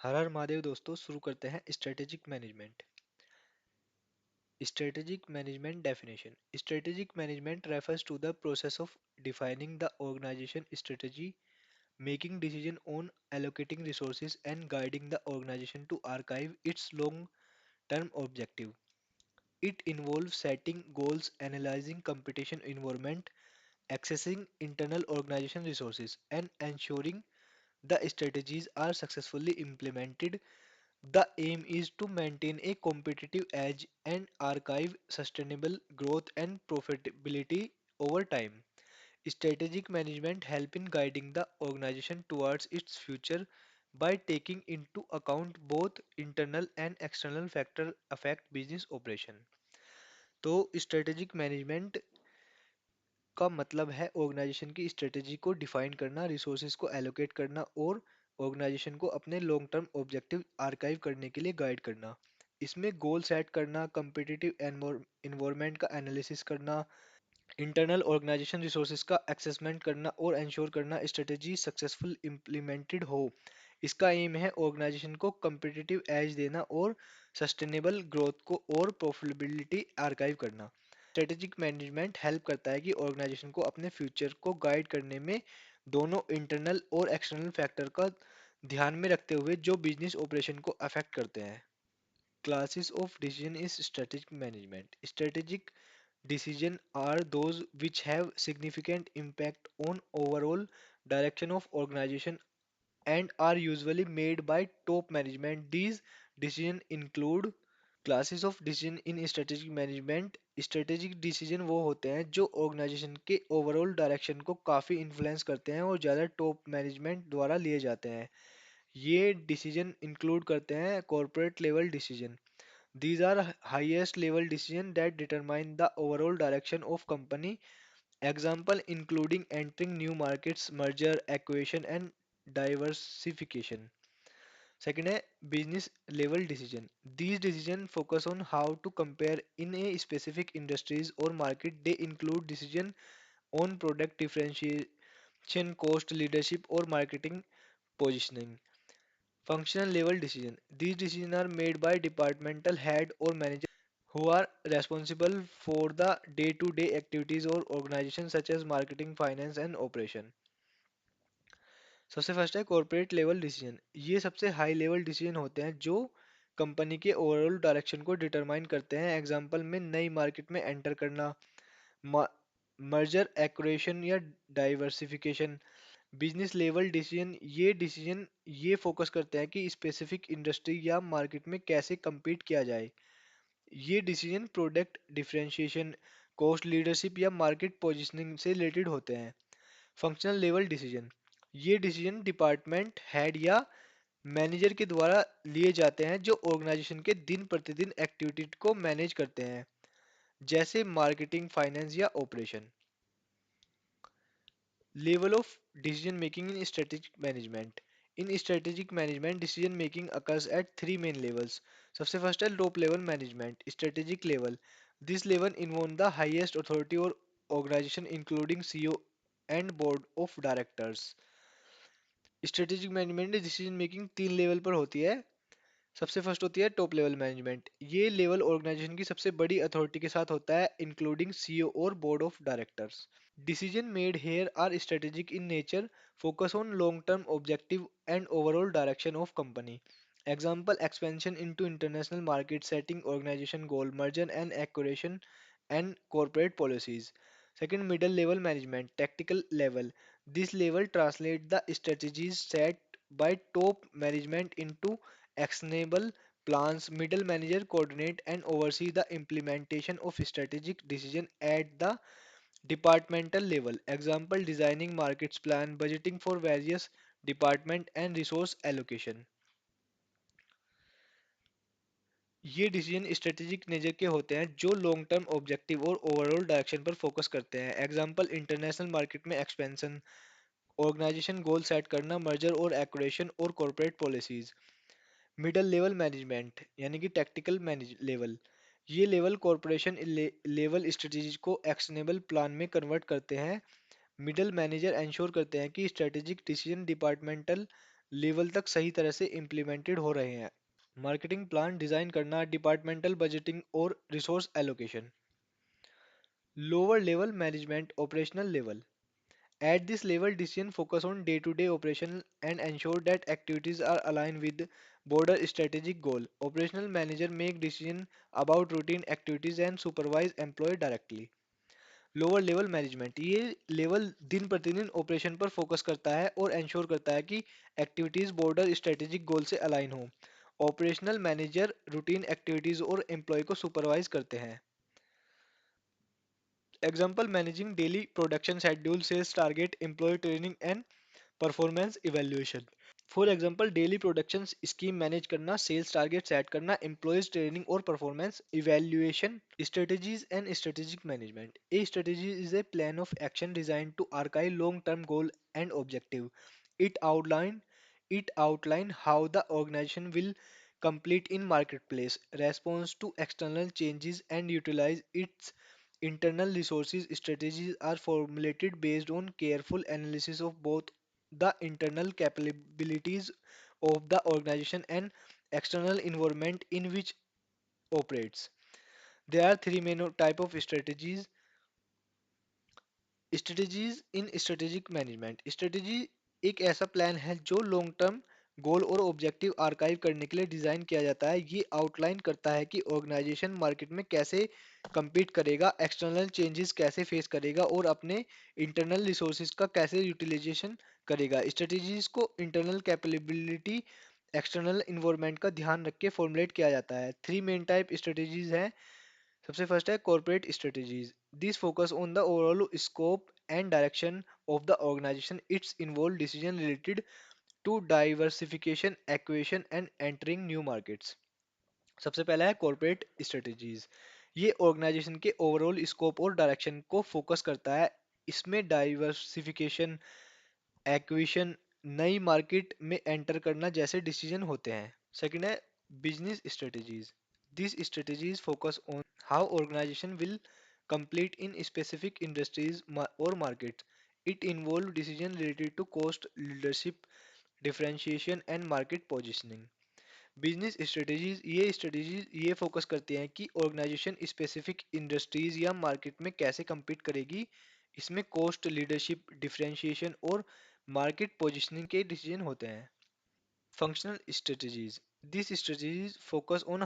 हर हर महादेव दोस्तों, शुरू करते हैं strategic management. Strategic management definition. Strategic management refers to the process of defining the organization strategy, making decision on allocating resources and guiding the organization to achieve its long term objective. It involves setting goals, analyzing competition environment, accessing internal organization resources, and ensuring the strategies are successfully implemented. The aim is to maintain a competitive edge and archive sustainable growth and profitability over time. Strategic management help in guiding the organization towards its future by taking into account both internal and external factors affect business operation. तो strategic management का मतलब है organisation की strategy को define करना, resources को allocate करना और ऑर्गेनाइजेशन को अपने लॉन्ग टर्म ऑब्जेक्टिव आर्काइव करने के लिए गाइड करना। इसमें गोल सेट करना, कम्पिटिटिव एनवायरनमेंट का एनालिसिस करना, इंटरनल ऑर्गेनाइजेशन रिसोर्सेज का असेसमेंट करना और इंश्योर करना स्ट्रेटेजी सक्सेसफुल इम्प्लीमेंटेड हो। इसका एम है ऑर्गेनाइजेशन को कम्पिटिटिव एज देना और सस्टेनेबल ग्रोथ को और प्रॉफिटेबिलिटी आर्काइव करना। स्ट्रेटेजिक मैनेजमेंट हेल्प करता है कि ऑर्गेनाइजेशन को अपने फ्यूचर को गाइड करने में दोनों इंटरनल और एक्सटर्नल फैक्टर का ध्यान में रखते हुए जो बिजनेस ऑपरेशन को अफेक्ट करते हैं। Classes of decision is strategic management. Strategic decisions are those which have significant impact on overall direction of organization and are usually made by top management. These decisions include classes of decision in strategic management. Strategic decision वो होते हैं जो organization के overall direction को काफी influence करते हैं और ज़्यादा top management द्वारा लिए जाते हैं। ये decision include करते हैं corporate level decision. These are highest level decisions that determine the overall direction of company. Example including entering new markets, merger, acquisition and diversification. Second है business level decision. These decisions focus on how to compare in a specific industries or market. They include decision on product differentiation, cost, leadership or marketing positioning. Functional level decision. These decisions are made by departmental head or manager who are responsible for the day-to-day activities or organization such as marketing, finance and operation. सबसे first है corporate level decision. ये सबसे high level decision होते हैं जो company के overall direction को determine करते हैं। एग्जांपल में नई मार्केट में एंटर करना, मर्जर एक्विजिशन या डाइवर्सिफिकेशन। बिजनेस लेवल डिसीजन ये फोकस करते हैं कि स्पेसिफिक इंडस्ट्री या मार्केट में कैसे compete किया जाए। ये decision product differentiation, cost leadership या मार्केट पोजीशनिंग से रिलेटेड होते हैं। फंक्शनल लेवल डिसीजन, ये डिसीजन डिपार्टमेंट हेड या मैनेजर के द्वारा लिए जाते हैं जो ऑर्गेनाइजेशन के दिन प्रतिदिन एक्टिविटी को मैनेज करते हैं, जैसे मार्केटिंग, फाइनेंस या operation. Level of decision making in strategic management. In strategic management, decision making occurs at three main levels. सबसे फर्स्ट है top level management, strategic level. This level involves the highest authority or organization including CEO and board of directors. Strategic management decision making तीन level पर होती है। सबसे first होती है top level management. ये लेवल ऑर्गेनाइजेशन की सबसे बड़ी अथॉरिटी के साथ होता है इंक्लूडिंग सीईओ और board of directors. Decision made here are strategic in nature, focus on long-term objective and overall direction of company. Example, expansion into international market, setting organization goal, merger and acquisition, and corporate policies. Second, middle level management, tactical level. This level translate the strategies set by top management into actionable plans. Middle manager coordinate and oversee the implementation of strategic decision at the departmental level. Example, designing markets plan, budgeting for various department and resource allocation. ये decision strategic nature के होते हैं जो long term objective और overall direction पर focus करते हैं। Example, international market में एक्सपेंशन, ऑर्गेनाइजेशन गोल सेट करना, मर्जर और एक्विजिशन और corporate policies. Middle level management यानी कि टेक्टिकल मैनेज लेवल, ये लेवल कॉर्पोरेशन लेवल स्ट्रेटेजी को एक्शनेबल प्लान में कन्वर्ट करते हैं। मिडल मैनेजर इंश्योर करते हैं कि स्ट्रेटेजिक डिसीजन डिपार्टमेंटल लेवल तक सही तरह से इम्प्लीमेंटेड हो रहे हैं। मार्केटिंग प्लान डिजाइन करना, डिपार्टमेंटल बजटिंग और resource allocation. Lower level management operational level. At this level, decision focus on day-to-day operation and ensure that activities are aligned with broader strategic goal. Operational manager make decision about routine activities and supervise employee directly. Lower level management, ये level दिन प्रतिदिन operation पर focus करता है और ensure करता है कि एक्टिविटीज बॉर्डर स्ट्रेटेजिक गोल से अलाइन हो। ऑपरेशनल मैनेजर रूटीन एक्टिविटीज और एम्प्लॉय को सुपरवाइज करते हैं। Example, managing daily production schedule, sales target, employ training and performance evaluation. For example, daily production scheme manage करना, सेल्स टारगेट सेट करना, employees training और performance evaluation. Strategies and strategic management. A strategy is a plan of action designed to archive long-term goal and objective. It outline it outline how the organization will complete in marketplace, response to external changes and utilize its internal resources. Strategies are formulated based on careful analysis of both the internal capabilities of the organization and external environment in which operates. There are three main type of strategies. Strategies in strategic management. Strategy एक ऐसा plan है जो long term goal और objective archive करने के लिए design किया जाता है। ये आउटलाइन करता है कि ऑर्गेनाइजेशन मार्केट में कैसे compete करेगा, एक्सटर्नल चेंजेस कैसे फेस करेगा और अपने इंटरनल रिसोर्सेज का कैसे यूटिलाइजेशन करेगा। स्ट्रेटजीज को इंटरनल कैपेबिलिटी, एक्सटर्नल इन्वायरमेंट का ध्यान रख के फॉर्मुलेट किया जाता है। थ्री मेन टाइप स्ट्रेटजीज हैं। सबसे फर्स्ट है corporate strategies. This focus on the overall scope and direction of the organization. Its involve decision related to diversification, acquisition and entering new markets. सबसे पहला है कॉर्पोरेट स्ट्रेटजीज। ये organization के overall scope और direction को focus करता है। इसमें डाइवर्सिफिकेशन, एक्विशन, नई मार्केट में एंटर करना जैसे डिसीजन होते हैं। सेकंड है business strategies. This strategies focus on how organization will compete in specific industries or markets. It involves decision related to cost, leadership, differentiation and market positioning. Business strategies ये focus करती हैं कि organisation specific industries या market में कैसे compete करेगी। इसमें cost, leadership, differentiation और मार्केट पोजीशनिंग के डिसीजन होते हैं। Functional strategies. These strategies focus on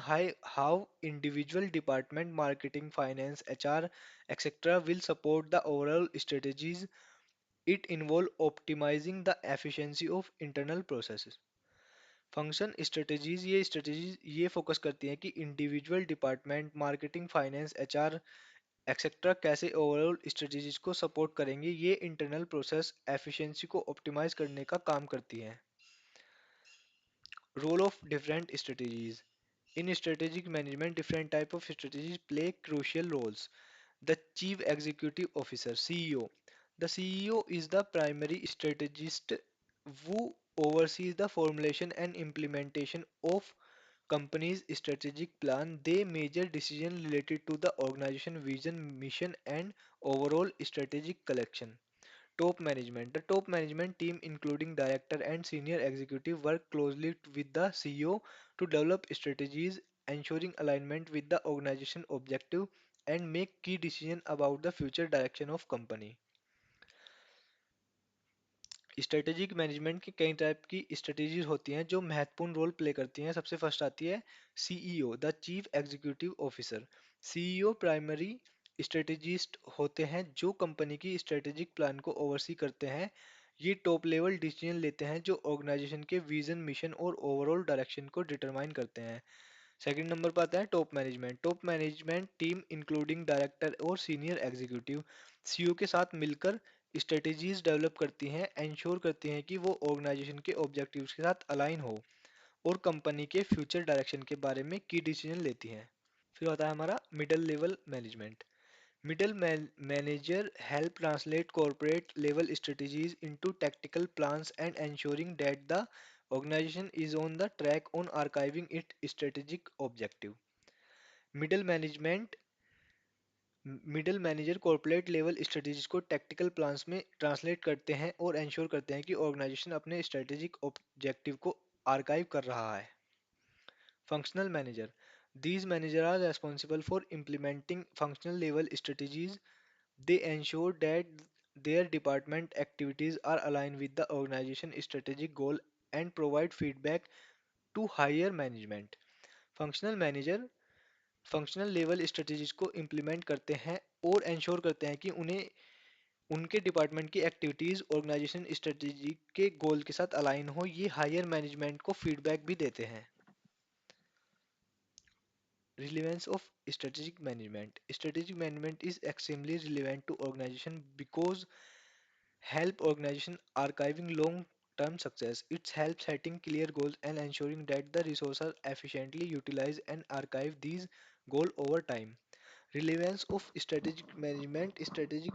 how individual department, marketing, finance, HR, etc. will support the overall strategies. It involves optimizing the efficiency of internal processes. Function strategies ये focus करती हैं कि individual department, marketing, finance, HR etcetera कैसे overall strategies को support करेंगे। ये internal process efficiency को optimize करने का काम करती हैं। Role of different strategies. In strategic management, different type of strategies play crucial roles. The Chief Executive Officer (CEO). The CEO is the primary strategist who oversees the formulation and implementation of company's strategic plan. They major decisions related to the organization vision, mission, and overall strategic collection. Top management. The top management team, including director and senior executive, work closely with the CEO to develop strategies, ensuring alignment with the organization objective and make key decisions about the future direction of company. Strategic management की कई type की strategies होती हैं जो महत्वपूर्ण role play करती हैं। सबसे फर्स्ट आती है CEO, the chief executive officer. CEO primary strategist होते हैं जो कंपनी की स्ट्रेटेजिक प्लान को ओवरसी करते हैं। ये टॉप लेवल डिसीजन लेते हैं जो ऑर्गेनाइजेशन के विजन, मिशन और ओवरऑल डायरेक्शन को डिटरमाइन करते हैं। सेकंड नंबर पर आता है top management. Top management team including director और सीनियर एग्जीक्यूटिव सीईओ के साथ मिलकर स्ट्रेटेजीज डेवलप करती हैं, इंश्योर करती हैं कि वो ऑर्गेनाइजेशन के ऑब्जेक्टिव्स के साथ अलाइन हो और कंपनी के फ्यूचर डायरेक्शन के बारे में की डिसीजन लेती हैं। फिर आता है हमारा middle level management. Middle manager help translate corporate level strategies into tactical plans and ensuring that the organization is on the track on archiving its strategic objective. Middle management middle manager corporate level strategies को tactical plans में translate करते हैं और ensure करते हैं कि organisation अपने strategic objective को आर्काइव कर रहा है। Functional manager, these managers are responsible for implementing functional level strategies. They ensure that their department activities are aligned with the organization strategic goal and provide feedback to higher management. Functional manager functional level strategies को implement करते हैं और ensure करते हैं कि उन्हें उनके department की एक्टिविटीज ऑर्गेनाइजेशन स्ट्रेटजी के गोल के साथ अलाइन हो। ये हायर मैनेजमेंट को फीडबैक भी देते हैं। Relevance of strategic management. Strategic management is extremely relevant to organization because help organization archiving long-term success. It helps setting clear goals and ensuring that the resources are efficiently utilized and archive these goals over time. Relevance of strategic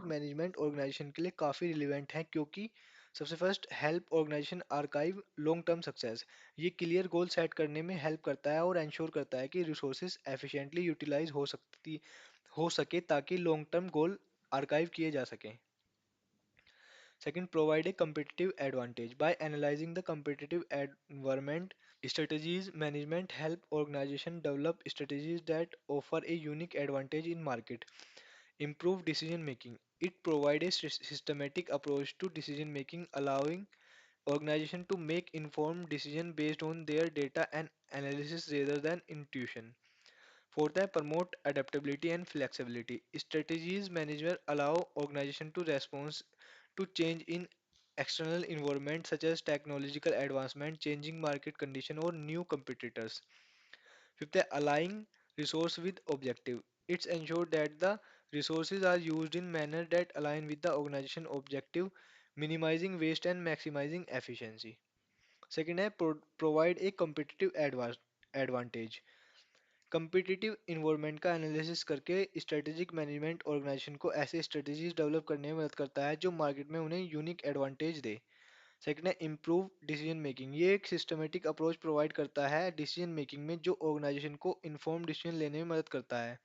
management organization के लिए काफ़ी relevant है, क्योंकि सबसे first help organization archive long term success. ये clear goal set करने में help करता है और इंश्योर करता है कि रिसोर्सेज एफिशिएंटली यूटिलाइज हो सके ताकि लॉन्ग टर्म गोल आर्काइव किए जा सकें। Second, provide a competitive advantage by analyzing the competitive environment. Strategies management help organization develop strategies that offer a unique advantage in market. Improve decision making. It provides a systematic approach to decision making, allowing organization to make informed decisions based on their data and analysis rather than intuition. Fourth है, promote adaptability and flexibility. Strategies management allow organization to respond to change in external environment such as technological advancement, changing market condition or new competitors. Fifth है, aligning resource with objective. It's ensured that the resources are used in manner that align with the organization objective, minimizing waste and maximizing efficiency. Second है, provide a competitive advantage. Competitive environment का analysis करके strategic management organization को ऐसे strategies develop करने में मदद करता है जो मार्केट में उन्हें यूनिक एडवांटेज दे। सेकंड है, इम्प्रूव डिसीजन मेकिंग। ये एक सिस्टमेटिक अप्रोच प्रोवाइड करता है डिसीजन मेकिंग में जो ऑर्गेनाइजेशन को इन्फॉर्म डिसीजन लेने में मदद करता है।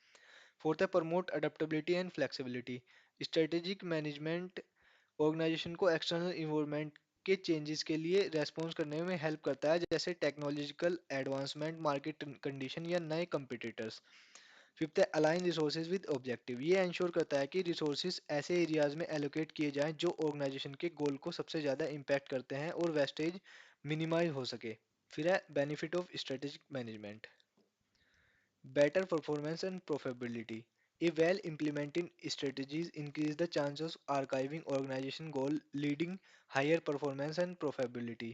फोर्थ है, promote adaptability and flexibility. Strategic management organization को एक्सटर्नल इन्वायरमेंट के चेंजेस के लिए रेस्पॉन्स करने में हेल्प करता है, जैसे टेक्नोलॉजिकल एडवांसमेंट, मार्केट कंडीशन या नए कंपिटिटर्स। फिफ्थ है, अलाइन रिसोर्सेज विद ऑब्जेक्टिव। ये इंश्योर करता है कि रिसोर्सेज ऐसे एरियाज में एलोकेट किए जाएं जो ऑर्गेनाइजेशन के गोल को सबसे ज़्यादा इम्पैक्ट करते हैं और वेस्टेज मिनिमाइज हो सके। फिर है, benefit of strategic management. Better performance and profitability. A well-implemented strategies increase the chances of archiving organization goal, leading higher performance and profitability.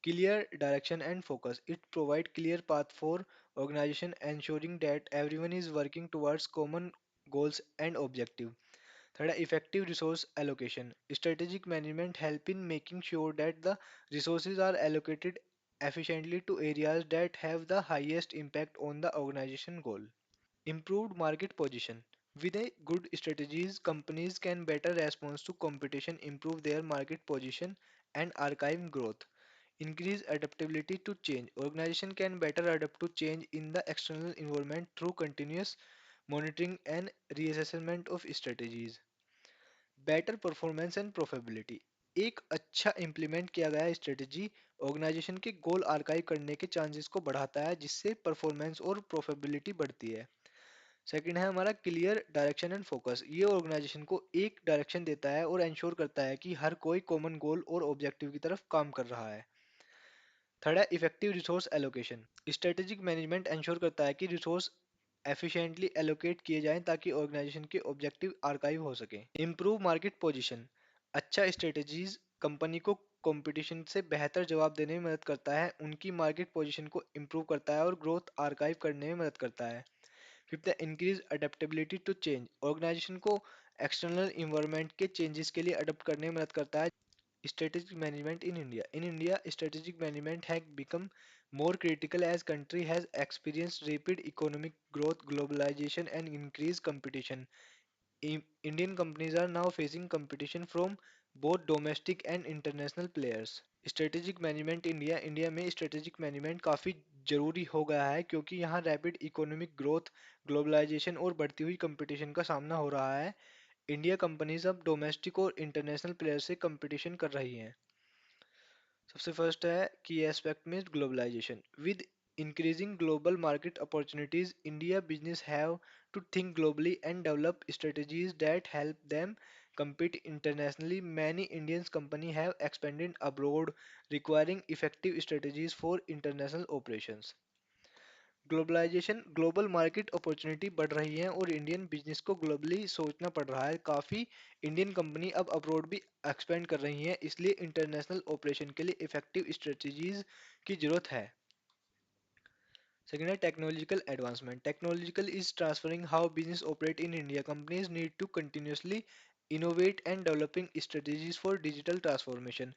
Clear direction and focus. It provides clear path for organization, ensuring that everyone is working towards common goals and objective. Third, effective resource allocation. Strategic management help in making sure that the resources are allocated efficiently to areas that have the highest impact on the organization goal. Improved market position. With a good strategies, companies can better respond to competition, improve their market position, and archive growth. Increase adaptability to change. Organization can better adapt to change in the external environment through continuous monitoring and reassessment of strategies. Better performance and profitability. एक अच्छा implement किया गया strategy organisation के गोल archive करने के chances को बढ़ाता है, जिससे परफॉर्मेंस और प्रोफेबिलिटी बढ़ती है। सेकंड है हमारा क्लियर डायरेक्शन एंड फोकस। ये ऑर्गेनाइजेशन को एक डायरेक्शन देता है और इंश्योर करता है कि हर कोई कॉमन गोल और ऑब्जेक्टिव की तरफ काम कर रहा है। थर्ड है effective resource allocation. Strategic management ensure करता है कि रिसोर्स एफिशिएंटली एलोकेट किए जाएं ताकि ऑर्गेनाइजेशन के ऑब्जेक्टिव आर्काइव हो सके। Improve market position. अच्छा स्ट्रेटेजीज कंपनी को कंपटीशन से बेहतर जवाब देने में मदद करता है, उनकी मार्केट पोजीशन को इम्प्रूव करता है और ग्रोथ आर्काइव करने में मदद करता है। फिफ्थ है increase adaptability to change. Organization को एक्सटर्नल इन्वायरमेंट के चेंजेस के लिए अडॉप्ट करने में मदद करता है। Strategic management in India. In India, strategic management has become more critical as country has experienced rapid economic growth, globalization, and increased competition. Indian companies are now facing competition from both domestic and international players. Strategic management India में strategic management काफ़ी जरूरी हो गया है क्योंकि यहाँ rapid economic growth, globalisation और बढ़ती हुई कंपटीशन का सामना हो रहा है। इंडिया कंपनीज अब डोमेस्टिक और इंटरनेशनल प्लेयर से कंपटीशन कर रही हैं। सबसे फर्स्ट है की एस्पेक्ट में globalization. With increasing global market opportunities, India business have to think globally and develop strategies that help them compete internationally. Many Indian companies have expanded abroad, requiring effective strategies for international operations. Globalization, global market opportunity बढ़ रही है और Indian business को globally सोचना पड़ रहा है। काफ़ी इंडियन कंपनी अब अब्रॉड भी एक्सपेंड कर रही हैं, इसलिए इंटरनेशनल ऑपरेशन के लिए इफेक्टिव स्ट्रेटजीज की जरूरत है। सेकेंड है technological advancement. Technological is transferring how business operate in India. Companies need to continuously innovate and developing strategies for digital transformation,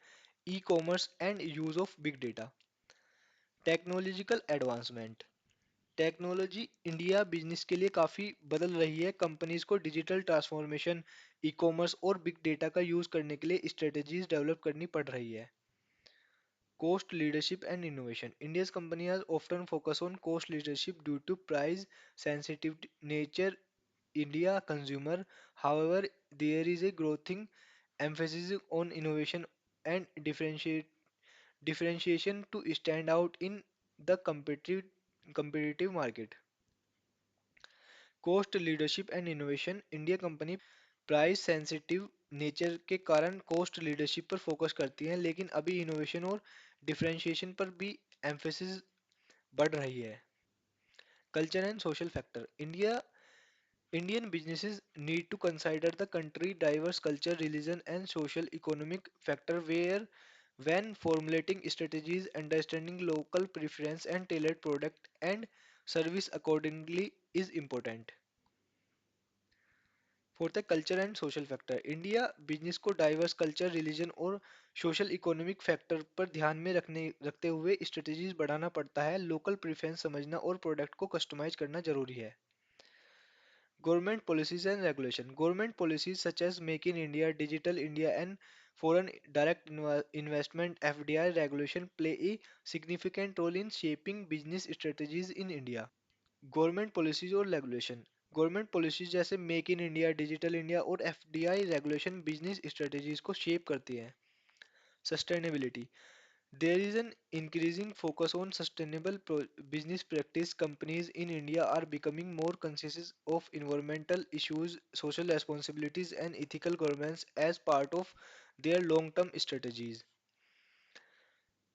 e-commerce and use of big data. Technological advancement. Technology India business के लिए काफ़ी बदल रही है। Companies को digital transformation, e commerce और big data का use करने के लिए स्ट्रेटजीज डेवलप करनी पड़ रही है। Cost leadership and innovation. India's companies often focus on cost leadership due to price sensitive nature India consumer. However, there is a growing emphasis on innovation and differentiation to stand out in the competitive market. Cost leadership and innovation. India company price sensitive nature के कारण cost leadership पर focus करती हैं, लेकिन अभी innovation और differentiation पर भी एम्फेसिस बढ़ रही है। Culture and social factor. Indian businesses need to consider the country diverse culture, religion and social economic factor where when formulating strategies, understanding local preference and tailored product and service accordingly is important। Fourth है culture and social factor. India business को diverse culture, religion और social economic factor पर ध्यान में रखते हुए strategies बढ़ाना पड़ता है। लोकल प्रेफरेंस समझना और प्रोडक्ट को कस्टमाइज करना जरूरी है। Government policies and regulation. Government policies such as make in India, digital India and foreign direct investment FDI regulation play a significant role in shaping business strategies in India। Government policies और regulation. Government policies जैसे make in India, digital India और FDI regulation business strategies को shape करती हैं। Sustainability. There is an increasing focus on sustainable business practice. Companies in India are becoming more conscious of environmental issues, social responsibilities and ethical governance as part of their long term strategies।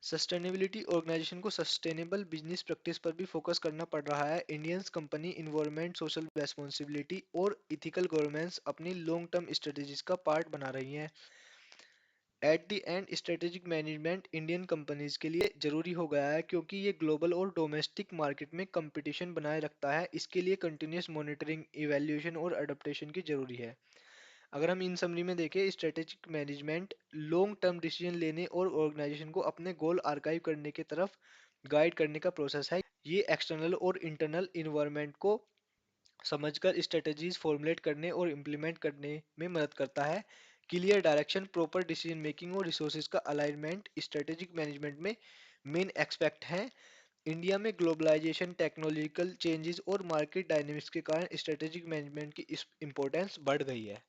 Sustainability. Organization को sustainable business practice पर भी focus करना पड़ रहा है। Indians company environment, social responsibility और ethical governance अपनी long term strategies का पार्ट बना रही हैं। At the end strategic management Indian companies के लिए जरूरी हो गया है क्योंकि ये ग्लोबल और डोमेस्टिक मार्केट में कंपटीशन बनाए रखता है। इसके लिए कंटिन्यूस मॉनिटरिंग, इवैल्यूएशन और अडेप्टेशन की जरूरी है। अगर हम इन समरी में देखें, strategic management long term decision लेने और ऑर्गेनाइजेशन को अपने गोल आर्काइव करने की तरफ गाइड करने का प्रोसेस है। ये एक्सटर्नल और इंटरनल इन्वायरमेंट को समझकर स्ट्रेटजीज फॉर्मुलेट करने और इम्प्लीमेंट करने में मदद करता है। Clear direction, proper decision making और रिसोर्सेज का अलाइनमेंट स्ट्रेटेजिक मैनेजमेंट में मेन एक्सपेक्ट हैं। इंडिया में ग्लोबलाइजेशन, टेक्नोलॉजिकल चेंजेस और मार्केट डायनेमिक्स के कारण स्ट्रेटेजिक मैनेजमेंट की इम्पोर्टेंस बढ़ गई है।